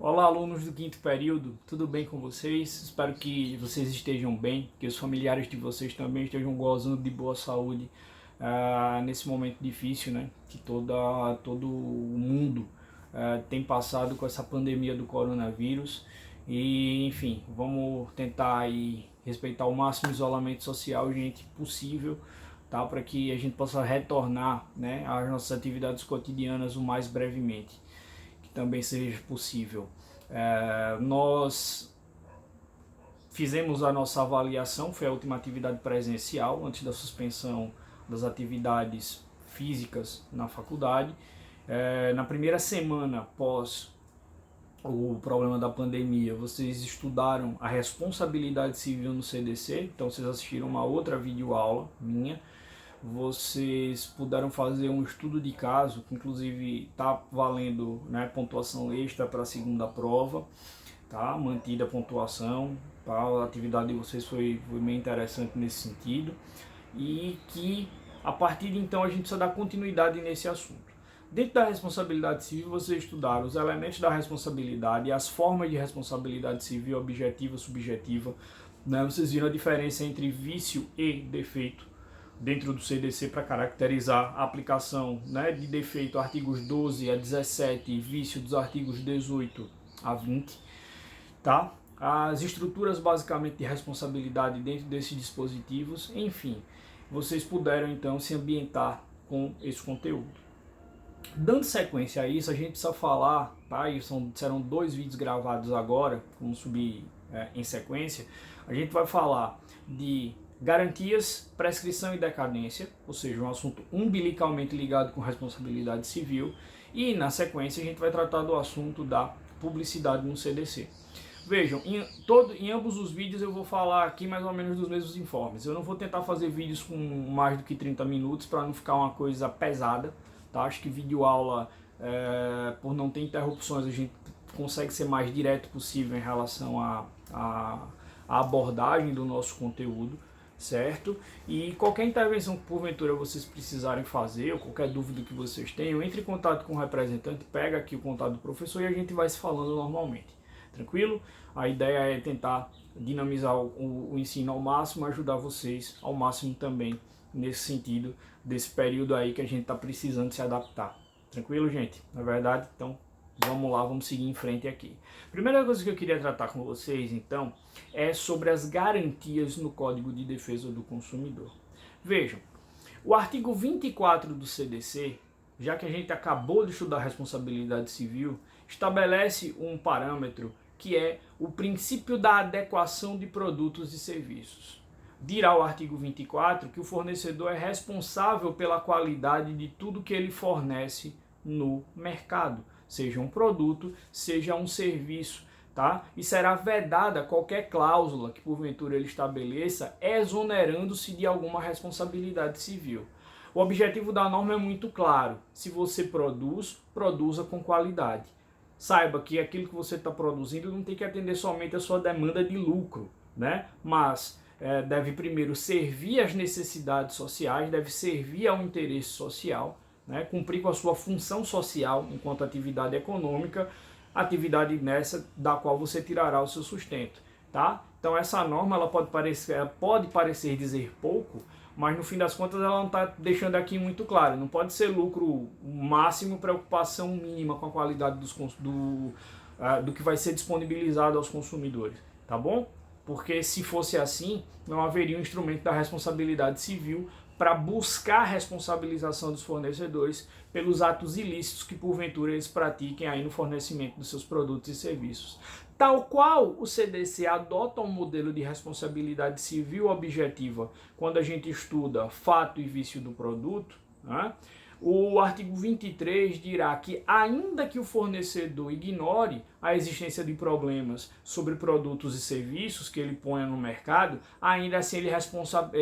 Olá, alunos do quinto período, tudo bem com vocês? Espero que vocês estejam bem, que os familiares de vocês também estejam gozando de boa saúde nesse momento difícil, né? Que todo o mundo tem passado com essa pandemia do coronavírus. E, enfim, vamos tentar aí respeitar o máximo o isolamento social, gente, possível, tá? Para que a gente possa retornar, né, às nossas atividades cotidianas o mais brevemente que também seja possível. Nós fizemos a nossa avaliação, foi a última atividade presencial, antes da suspensão das atividades físicas na faculdade. Na primeira semana após o problema da pandemia, vocês estudaram a responsabilidade civil no CDC, então vocês assistiram uma outra videoaula minha. Vocês puderam fazer um estudo de caso, que inclusive está valendo, né, pontuação extra para a segunda prova, tá? Mantida a pontuação, tá? A atividade de vocês foi bem interessante nesse sentido, e que a partir de então a gente precisa dar continuidade nesse assunto. Dentro da responsabilidade civil, vocês estudaram os elementos da responsabilidade, as formas de responsabilidade civil, objetiva, subjetiva, né? Vocês viram a diferença entre vício e defeito dentro do CDC para caracterizar a aplicação, né, de defeito, artigos 12 a 17 e vício dos artigos 18 a 20, tá? As estruturas basicamente de responsabilidade dentro desses dispositivos, enfim, vocês puderam então se ambientar com esse conteúdo. Dando sequência a isso, a gente precisa falar, tá? E serão 2 vídeos gravados agora, vamos subir em sequência. A gente vai falar de garantias, prescrição e decadência, ou seja, um assunto umbilicalmente ligado com responsabilidade civil, e na sequência a gente vai tratar do assunto da publicidade no CDC. Vejam, em ambos os vídeos eu vou falar aqui mais ou menos dos mesmos informes. Eu não vou tentar fazer vídeos com mais do que 30 minutos para não ficar uma coisa pesada, tá? Acho que videoaula, por não ter interrupções, a gente consegue ser mais direto possível em relação à abordagem do nosso conteúdo, certo? E qualquer intervenção que porventura vocês precisarem fazer, ou qualquer dúvida que vocês tenham, entre em contato com o representante, pega aqui o contato do professor e a gente vai se falando normalmente, tranquilo? A ideia é tentar dinamizar o ensino ao máximo, ajudar vocês ao máximo também nesse sentido, desse período aí que a gente está precisando se adaptar, tranquilo, gente? Na verdade, então vamos lá, vamos seguir em frente aqui. Primeira coisa que eu queria tratar com vocês, então, é sobre as garantias no Código de Defesa do Consumidor. Vejam, o artigo 24 do CDC, já que a gente acabou de estudar a responsabilidade civil, estabelece um parâmetro que é o princípio da adequação de produtos e serviços. Dirá o artigo 24 que o fornecedor é responsável pela qualidade de tudo que ele fornece no mercado, seja um produto, seja um serviço, tá? E será vedada qualquer cláusula que porventura ele estabeleça, exonerando-se de alguma responsabilidade civil. O objetivo da norma é muito claro: se você produz, produza com qualidade. Saiba que aquilo que você está produzindo não tem que atender somente a sua demanda de lucro, né? Mas deve primeiro servir às necessidades sociais, deve servir ao interesse social, né, cumprir com a sua função social enquanto atividade econômica, atividade nessa da qual você tirará o seu sustento, tá? Então essa norma ela pode parecer dizer pouco, mas no fim das contas ela não está deixando aqui muito claro. Não pode ser lucro máximo, preocupação mínima com a qualidade do que vai ser disponibilizado aos consumidores, tá bom? Porque se fosse assim, não haveria um instrumento da responsabilidade civil para buscar a responsabilização dos fornecedores pelos atos ilícitos que porventura eles pratiquem aí no fornecimento dos seus produtos e serviços. Tal qual o CDC adota um modelo de responsabilidade civil objetiva quando a gente estuda fato e vício do produto, né? O artigo 23 dirá que, ainda que o fornecedor ignore a existência de problemas sobre produtos e serviços que ele ponha no mercado, ainda assim ele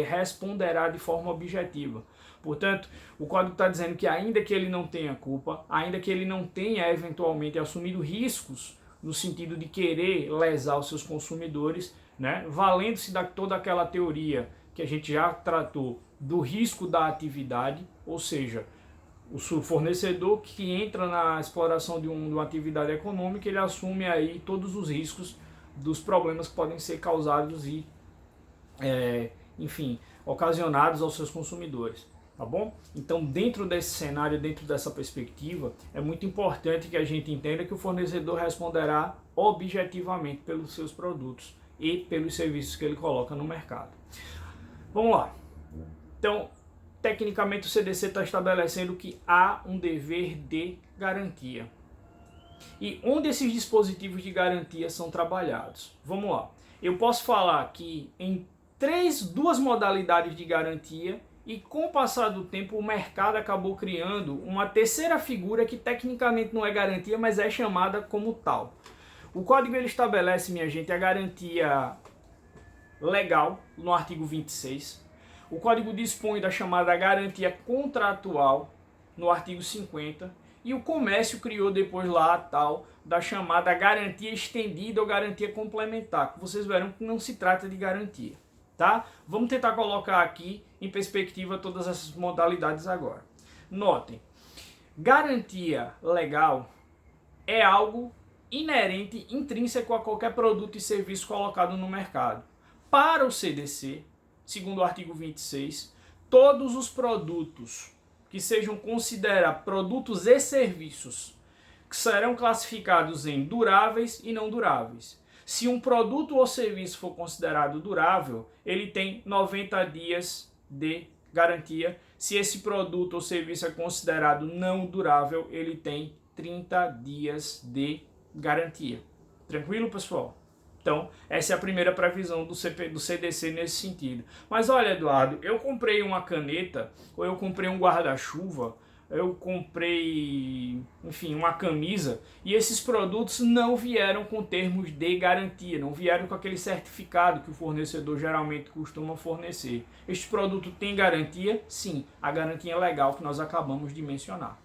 responderá de forma objetiva. Portanto, o código está dizendo que, ainda que ele não tenha culpa, ainda que ele não tenha eventualmente assumido riscos no sentido de querer lesar os seus consumidores, né, valendo-se de toda aquela teoria que a gente já tratou do risco da atividade, ou seja, O fornecedor que entra na exploração de uma atividade econômica, ele assume aí todos os riscos dos problemas que podem ser causados e, enfim, ocasionados aos seus consumidores, tá bom? Então, dentro desse cenário, dentro dessa perspectiva, é muito importante que a gente entenda que o fornecedor responderá objetivamente pelos seus produtos e pelos serviços que ele coloca no mercado. Vamos lá. Então, tecnicamente o CDC está estabelecendo que há um dever de garantia. E onde esses dispositivos de garantia são trabalhados? Vamos lá. Eu posso falar aqui em duas modalidades de garantia e com o passar do tempo o mercado acabou criando uma terceira figura que tecnicamente não é garantia, mas é chamada como tal. O código ele estabelece, minha gente, a garantia legal no artigo 26. O código dispõe da chamada garantia contratual no artigo 50 e o comércio criou depois lá a tal da chamada garantia estendida ou garantia complementar, que vocês verão que não se trata de garantia, tá? Vamos tentar colocar aqui em perspectiva todas essas modalidades agora. Notem, garantia legal é algo inerente, intrínseco a qualquer produto e serviço colocado no mercado. Para o CDC, segundo o artigo 26, todos os produtos que sejam considerados produtos e serviços que serão classificados em duráveis e não duráveis. Se um produto ou serviço for considerado durável, ele tem 90 dias de garantia. Se esse produto ou serviço é considerado não durável, ele tem 30 dias de garantia. Tranquilo, pessoal? Então, essa é a primeira previsão do CDC nesse sentido. Mas olha, Eduardo, eu comprei uma caneta, ou eu comprei um guarda-chuva, eu comprei, enfim, uma camisa, e esses produtos não vieram com termos de garantia, não vieram com aquele certificado que o fornecedor geralmente costuma fornecer. Este produto tem garantia? Sim, a garantia legal que nós acabamos de mencionar.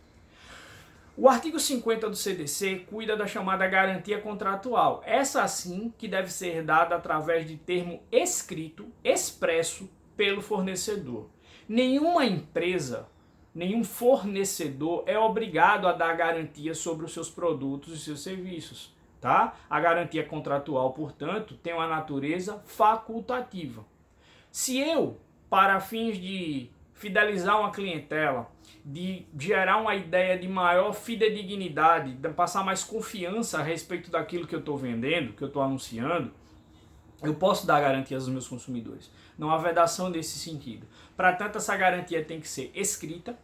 O artigo 50 do CDC cuida da chamada garantia contratual. Essa sim que deve ser dada através de termo escrito, expresso pelo fornecedor. Nenhuma empresa, nenhum fornecedor é obrigado a dar garantia sobre os seus produtos e seus serviços, tá? A garantia contratual, portanto, tem uma natureza facultativa. Se eu, para fins de fidelizar uma clientela, de gerar uma ideia de maior fidedignidade, de passar mais confiança a respeito daquilo que eu estou vendendo, que eu estou anunciando, eu posso dar garantias aos meus consumidores. Não há vedação nesse sentido. Para tanto, essa garantia tem que ser escrita.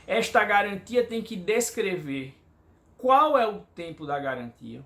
Esta garantia tem que descrever qual é o tempo da garantia,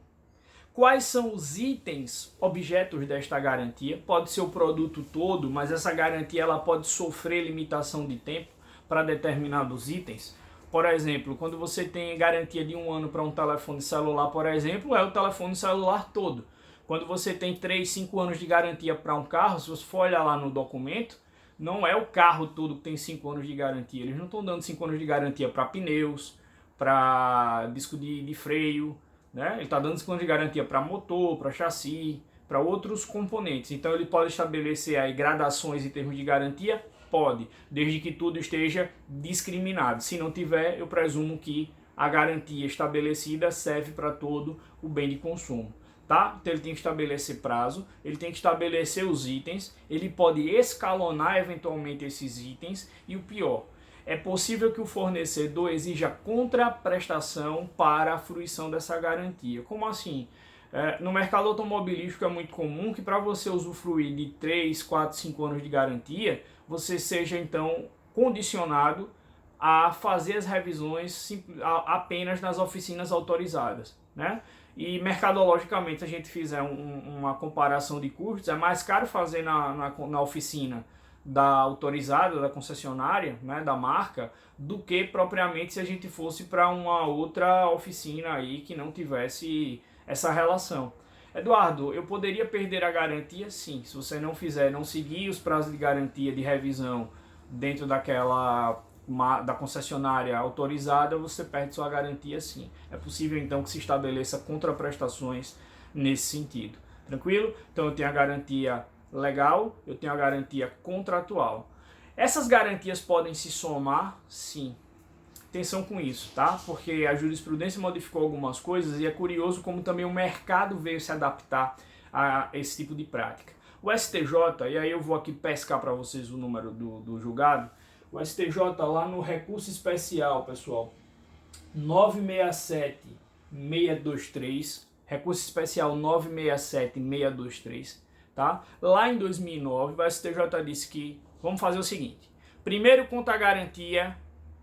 quais são os itens, objetos desta garantia. Pode ser o produto todo, mas essa garantia ela pode sofrer limitação de tempo para determinados itens. Por exemplo, quando você tem garantia de 1 ano para um telefone celular, por exemplo, é o telefone celular todo. Quando você tem 3, 5 anos de garantia para um carro, se você for olhar lá no documento, não é o carro todo que tem 5 anos de garantia. Eles não estão dando 5 anos de garantia para pneus, para disco de freio, né? Ele está dando 5 anos de garantia para motor, para chassi, para outros componentes. Então ele pode estabelecer aí gradações em termos de garantia? Pode, desde que tudo esteja discriminado. Se não tiver, eu presumo que a garantia estabelecida serve para todo o bem de consumo, tá? Então ele tem que estabelecer prazo, ele tem que estabelecer os itens, ele pode escalonar eventualmente esses itens e o pior, é possível que o fornecedor exija contraprestação para a fruição dessa garantia. Como assim? No mercado automobilístico é muito comum que para você usufruir de 3, 4, 5 anos de garantia, você seja então condicionado a fazer as revisões apenas nas oficinas autorizadas, né? E mercadologicamente, se a gente fizer uma comparação de custos, é mais caro fazer na oficina da autorizada, da concessionária, né, da marca, do que propriamente se a gente fosse para uma outra oficina aí que não tivesse essa relação. Eduardo, eu poderia perder a garantia? Sim, se você não seguir os prazos de garantia de revisão dentro da concessionária autorizada, você perde sua garantia sim. É possível então que se estabeleça contraprestações nesse sentido. Tranquilo? Então eu tenho a garantia legal, eu tenho a garantia contratual. Essas garantias podem se somar? Sim. Atenção com isso, tá? Porque a jurisprudência modificou algumas coisas e é curioso como também o mercado veio se adaptar a esse tipo de prática. O STJ, e aí eu vou aqui pescar para vocês o número do julgado, o STJ lá no recurso especial, pessoal, 967-623, recurso especial 967-623, tá? Lá em 2009, o STJ disse que, vamos fazer o seguinte, primeiro conta a garantia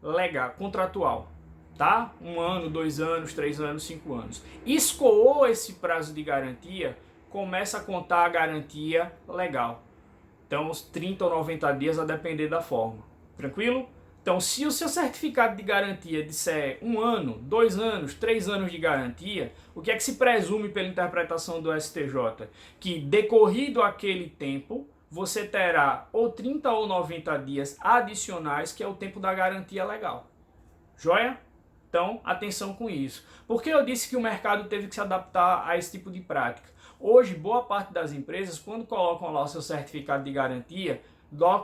legal, contratual, tá? 1 ano, 2 anos, 3 anos, 5 anos. Escoou esse prazo de garantia, começa a contar a garantia legal. Então, os 30 ou 90 dias a depender da forma. Tranquilo? Então, se o seu certificado de garantia disser 1 ano, 2 anos, 3 anos de garantia, o que é que se presume pela interpretação do STJ? Que decorrido aquele tempo, você terá ou 30 ou 90 dias adicionais, que é o tempo da garantia legal. Joia? Então, atenção com isso. Por que eu disse que o mercado teve que se adaptar a esse tipo de prática? Hoje, boa parte das empresas, quando colocam lá o seu certificado de garantia,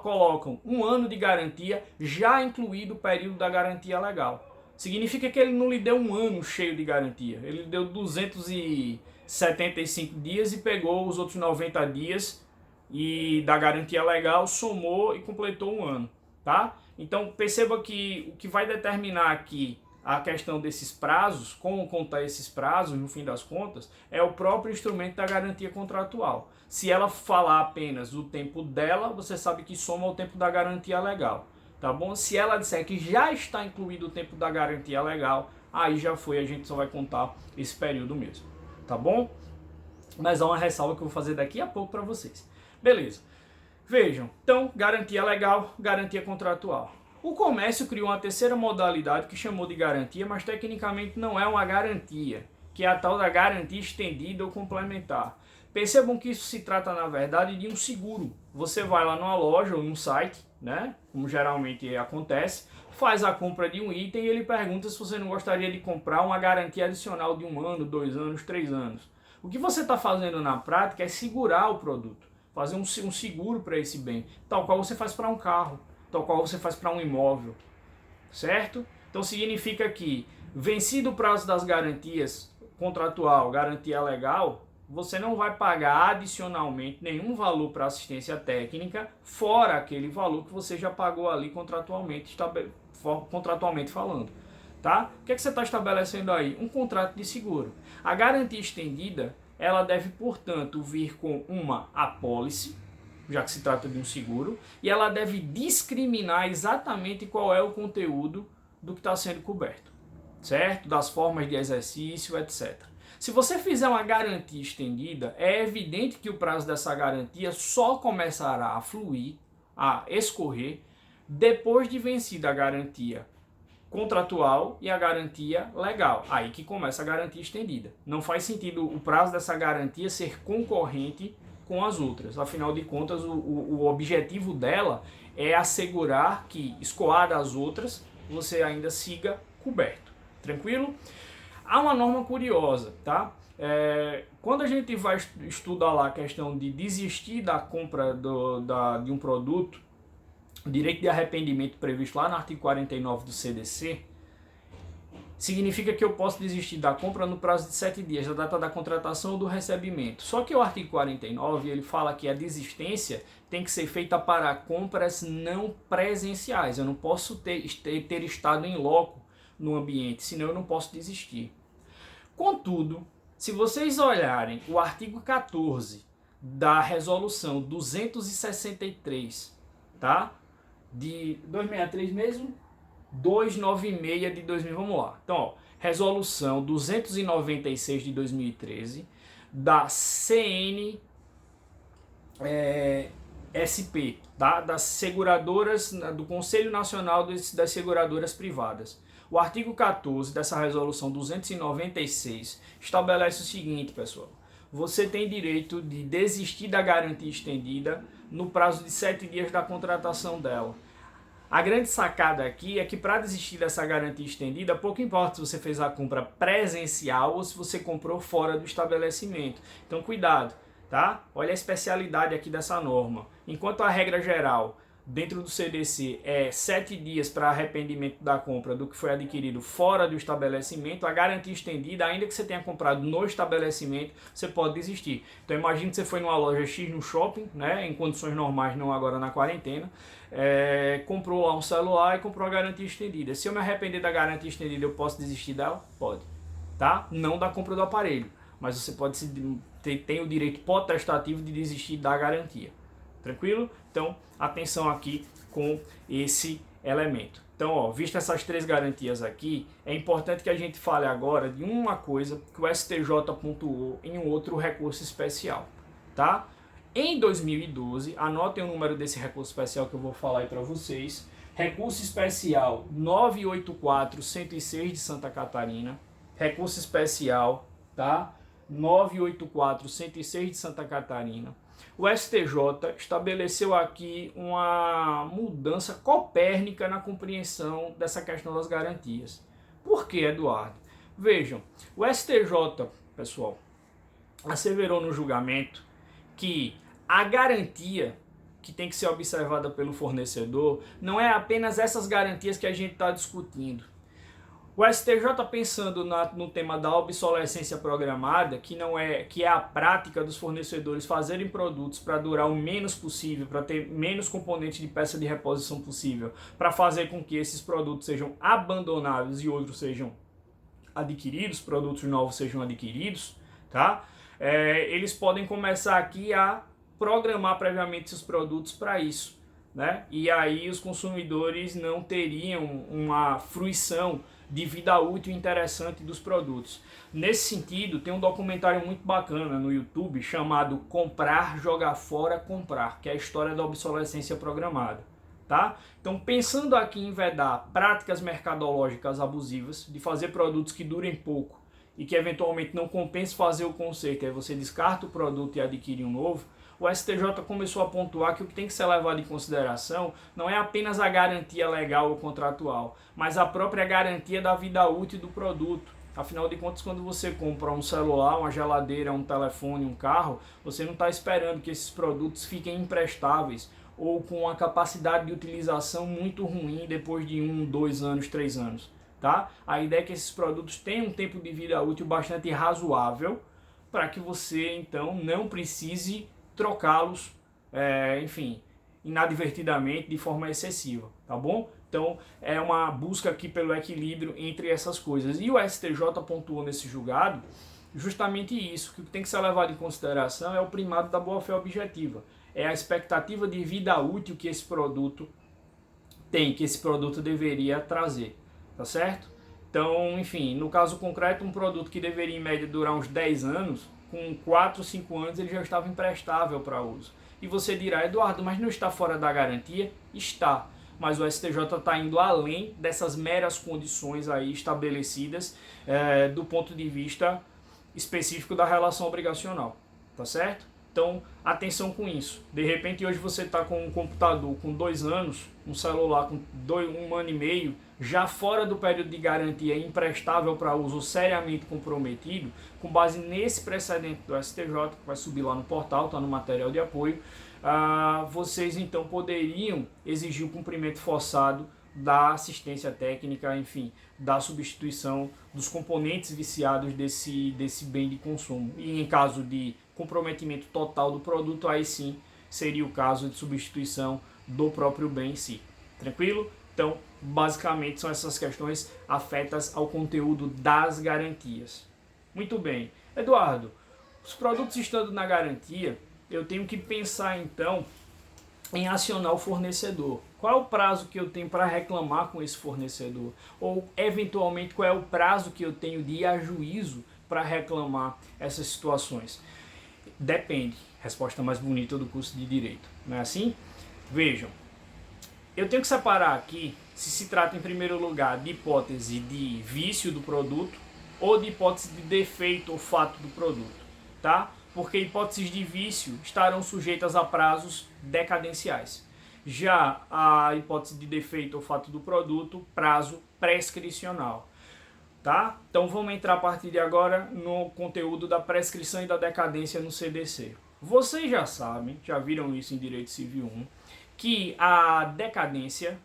colocam 1 ano de garantia, já incluído o período da garantia legal. Significa que ele não lhe deu 1 ano cheio de garantia. Ele lhe deu 275 dias e pegou os outros 90 dias e da garantia legal, somou e completou 1 ano, tá? Então perceba que o que vai determinar aqui a questão desses prazos, como contar esses prazos no fim das contas, é o próprio instrumento da garantia contratual. Se ela falar apenas o tempo dela, você sabe que soma o tempo da garantia legal, tá bom? Se ela disser que já está incluído o tempo da garantia legal, aí já foi, a gente só vai contar esse período mesmo, tá bom? Mas há uma ressalva que eu vou fazer daqui a pouco para vocês. Beleza. Vejam, então, garantia legal, garantia contratual. O comércio criou uma terceira modalidade que chamou de garantia, mas tecnicamente não é uma garantia, que é a tal da garantia estendida ou complementar. Percebam que isso se trata, na verdade, de um seguro. Você vai lá numa loja ou num site, né, como geralmente acontece, faz a compra de um item e ele pergunta se você não gostaria de comprar uma garantia adicional de 1 ano, 2 anos, 3 anos. O que você está fazendo na prática é segurar o produto, fazer um seguro para esse bem, tal qual você faz para um carro, tal qual você faz para um imóvel, certo? Então significa que, vencido o prazo das garantias contratual, garantia legal, você não vai pagar adicionalmente nenhum valor para assistência técnica, fora aquele valor que você já pagou ali contratualmente falando. Tá? O que é que você está estabelecendo aí? Um contrato de seguro. A garantia estendida, ela deve, portanto, vir com uma apólice, já que se trata de um seguro, e ela deve discriminar exatamente qual é o conteúdo do que está sendo coberto, certo? Das formas de exercício, etc. Se você fizer uma garantia estendida, é evidente que o prazo dessa garantia só começará a fluir, a escorrer, depois de vencida a garantia contratual e a garantia legal. Aí que começa a garantia estendida. Não faz sentido o prazo dessa garantia ser concorrente com as outras. Afinal de contas, o objetivo dela é assegurar que, escoada as outras, você ainda siga coberto. Tranquilo? Há uma norma curiosa, tá? Quando a gente vai estudar lá a questão de desistir da compra de um produto, o direito de arrependimento previsto lá no artigo 49 do CDC, significa que eu posso desistir da compra no prazo de 7 dias, da data da contratação ou do recebimento. Só que o artigo 49, ele fala que a desistência tem que ser feita para compras não presenciais. Eu não posso ter estado em loco no ambiente, senão eu não posso desistir. Contudo, se vocês olharem o artigo 14 da resolução 263, tá? De 263 mesmo? 296 de 2000, vamos lá. Então, ó, resolução 296 de 2013 da CNSP, tá? Das seguradoras, do Conselho Nacional das Seguradoras Privadas. O artigo 14 dessa resolução 296 estabelece o seguinte, pessoal. Você tem direito de desistir da garantia estendida no prazo de 7 dias da contratação dela. A grande sacada aqui é que para desistir dessa garantia estendida, pouco importa se você fez a compra presencial ou se você comprou fora do estabelecimento. Então cuidado, tá? Olha a especialidade aqui dessa norma. Enquanto a regra geral dentro do CDC é 7 dias para arrependimento da compra do que foi adquirido fora do estabelecimento, a garantia estendida, ainda que você tenha comprado no estabelecimento, você pode desistir. Então imagine que você foi numa loja X no shopping, né, em condições normais, não agora na quarentena, comprou lá um celular e comprou a garantia estendida. Se eu me arrepender da garantia estendida, eu posso desistir dela? Pode. Tá? Não da compra do aparelho, mas você pode tem o direito potestativo de desistir da garantia. Tranquilo? Então, atenção aqui com esse elemento. Então, ó, visto essas 3 garantias aqui, é importante que a gente fale agora de uma coisa que o STJ pontuou em um outro recurso especial, tá? Em 2012, anotem o número desse recurso especial que eu vou falar aí para vocês. Recurso especial 984-106 de Santa Catarina. Recurso especial, tá? 984-106 de Santa Catarina. O STJ estabeleceu aqui uma mudança copérnica na compreensão dessa questão das garantias. Por que, Eduardo? Vejam, o STJ, pessoal, asseverou no julgamento que a garantia que tem que ser observada pelo fornecedor não é apenas essas garantias que a gente está discutindo. O STJ, pensando no tema da obsolescência programada, que é a prática dos fornecedores fazerem produtos para durar o menos possível, para ter menos componentes de peça de reposição possível, para fazer com que esses produtos sejam abandonados e outros sejam adquiridos, produtos novos sejam adquiridos, tá? Eles podem começar aqui a programar previamente esses produtos para isso, né? E aí os consumidores não teriam uma fruição de vida útil interessante dos produtos. Nesse sentido, tem um documentário muito bacana no YouTube chamado Comprar, Jogar Fora, Comprar, que é a história da obsolescência programada. Tá? Então, pensando aqui em vedar práticas mercadológicas abusivas, de fazer produtos que durem pouco e que eventualmente não compense fazer o conserto, aí você descarta o produto e adquire um novo, o STJ começou a pontuar que o que tem que ser levado em consideração não é apenas a garantia legal ou contratual, mas a própria garantia da vida útil do produto. Afinal de contas, quando você compra um celular, uma geladeira, um telefone, um carro, você não está esperando que esses produtos fiquem imprestáveis ou com uma capacidade de utilização muito ruim depois de 1, 2 anos, 3 anos. Tá? A ideia é que esses produtos tenham um tempo de vida útil bastante razoável para que você, então, não precise trocá-los, enfim, inadvertidamente, de forma excessiva, tá bom? Então, é uma busca aqui pelo equilíbrio entre essas coisas. E o STJ pontuou nesse julgado justamente isso, que o que tem que ser levado em consideração é o primado da boa-fé objetiva. É a expectativa de vida útil que esse produto tem, que esse produto deveria trazer, tá certo? Então, enfim, no caso concreto, um produto que deveria em média durar uns 10 anos, com 4, 5 anos ele já estava imprestável para uso. E você dirá, Eduardo, mas não está fora da garantia? Está, mas o STJ está indo além dessas meras condições aí estabelecidas do ponto de vista específico da relação obrigacional, tá certo? Então, atenção com isso. De repente, hoje você está com um computador com 2 anos, um celular com 1 ano e meio, já fora do período de garantia, imprestável para uso, seriamente comprometido, com base nesse precedente do STJ, que vai subir lá no portal, está no material de apoio, vocês então poderiam exigir o cumprimento forçado da assistência técnica, enfim, da substituição dos componentes viciados desse bem de consumo. E em caso de comprometimento total do produto, aí sim seria o caso de substituição do próprio bem em si. Tranquilo? Então, basicamente são essas questões afetas ao conteúdo das garantias. Muito bem. Eduardo, os produtos estando na garantia, eu tenho que pensar então em acionar o fornecedor. Qual é o prazo que eu tenho para reclamar com esse fornecedor? Ou, eventualmente, qual é o prazo que eu tenho de ir a juízo para reclamar essas situações? Depende. Resposta mais bonita do curso de Direito. Não é assim? Vejam, eu tenho que separar aqui se trata, em primeiro lugar, de hipótese de vício do produto ou de hipótese de defeito ou fato do produto, tá? Porque hipóteses de vício estarão sujeitas a prazos decadenciais. Já a hipótese de defeito ou fato do produto, prazo prescricional. Tá? Então vamos entrar a partir de agora no conteúdo da prescrição e da decadência no CDC. Vocês já sabem, já viram isso em Direito Civil 1, que a decadência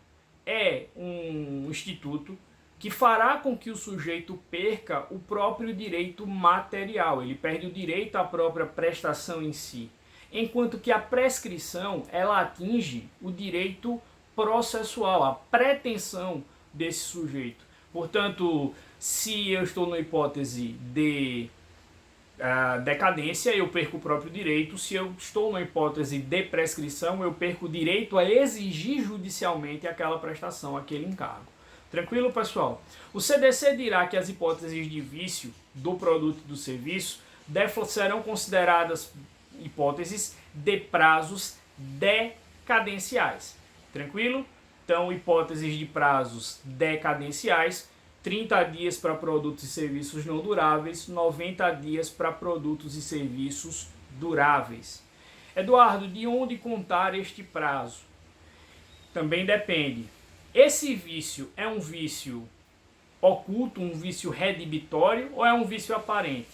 é um instituto que fará com que o sujeito perca o próprio direito material, ele perde o direito à própria prestação em si, enquanto que a prescrição ela atinge o direito processual, a pretensão desse sujeito. Portanto, se eu estou na hipótese de decadência, eu perco o próprio direito. Se eu estou na hipótese de prescrição, eu perco o direito a exigir judicialmente aquela prestação, aquele encargo. Tranquilo, pessoal? O CDC dirá que as hipóteses de vício do produto e do serviço serão consideradas hipóteses de prazos decadenciais. Tranquilo? Então, hipóteses de prazos decadenciais: 30 dias para produtos e serviços não duráveis, 90 dias para produtos e serviços duráveis. Eduardo, de onde contar este prazo? Também depende. Esse vício é um vício oculto, um vício redibitório ou é um vício aparente?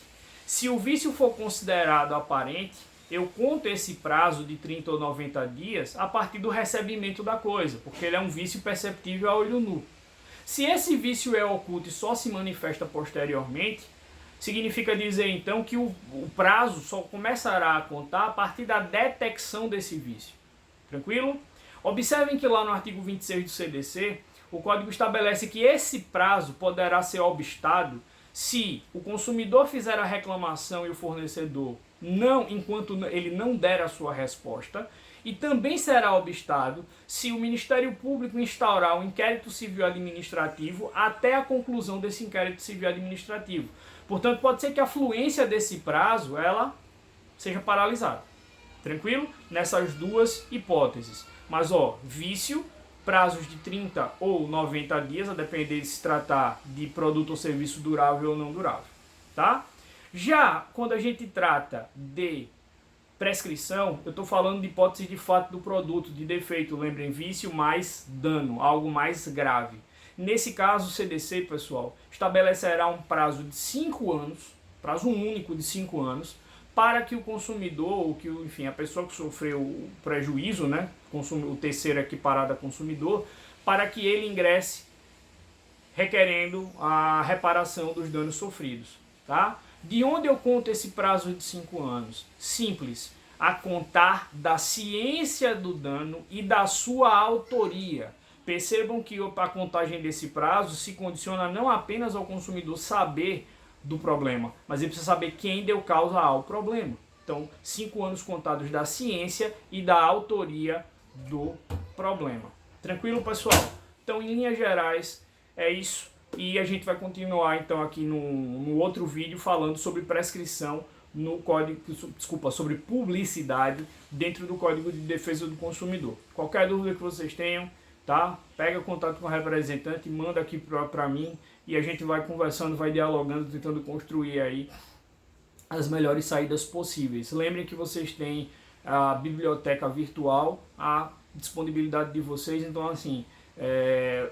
Se o vício for considerado aparente, eu conto esse prazo de 30 ou 90 dias a partir do recebimento da coisa, porque ele é um vício perceptível a olho nu. Se esse vício é oculto e só se manifesta posteriormente, significa dizer então que o prazo só começará a contar a partir da detecção desse vício. Tranquilo? Observem que lá no artigo 26 do CDC, o Código estabelece que esse prazo poderá ser obstado se o consumidor fizer a reclamação e o fornecedor enquanto ele não der a sua resposta, e também será obstado se o Ministério Público instaurar um inquérito civil administrativo até a conclusão desse inquérito civil administrativo. Portanto, pode ser que a fluência desse prazo ela seja paralisada. Tranquilo? Nessas duas hipóteses. Mas, vício, prazos de 30 ou 90 dias, a depender de se tratar de produto ou serviço durável ou não durável. Tá? Já quando a gente trata de prescrição, eu estou falando de hipótese de fato do produto, de defeito, lembrem, vício mais dano, algo mais grave. Nesse caso, o CDC, pessoal, estabelecerá um prazo de 5 anos, prazo único de 5 anos, para que o consumidor, ou que, enfim, a pessoa que sofreu o prejuízo, né, o terceiro equiparado a consumidor, para que ele ingresse requerendo a reparação dos danos sofridos. Tá? De onde eu conto esse prazo de 5 anos? Simples, a contar da ciência do dano e da sua autoria. Percebam que a contagem desse prazo se condiciona não apenas ao consumidor saber do problema, mas ele precisa saber quem deu causa ao problema. Então, 5 anos contados da ciência e da autoria do problema. Tranquilo, pessoal? Então, em linhas gerais, é isso. E a gente vai continuar, então, aqui no outro vídeo falando sobre prescrição no código, sobre publicidade dentro do Código de Defesa do Consumidor. Qualquer dúvida que vocês tenham, tá? Pega contato com o representante, manda aqui para mim e a gente vai conversando, vai dialogando, tentando construir aí as melhores saídas possíveis. Lembrem que vocês têm a biblioteca virtual à disponibilidade de vocês, então assim,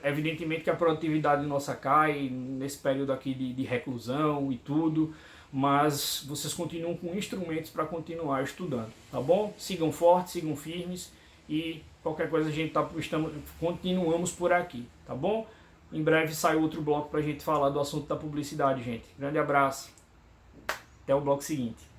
evidentemente que a produtividade nossa cai nesse período aqui de reclusão e tudo, mas vocês continuam com instrumentos para continuar estudando, tá bom? Sigam fortes, sigam firmes e qualquer coisa a gente continuamos por aqui, tá bom? Em breve sai outro bloco para a gente falar do assunto da publicidade, gente. Grande abraço, até o bloco seguinte.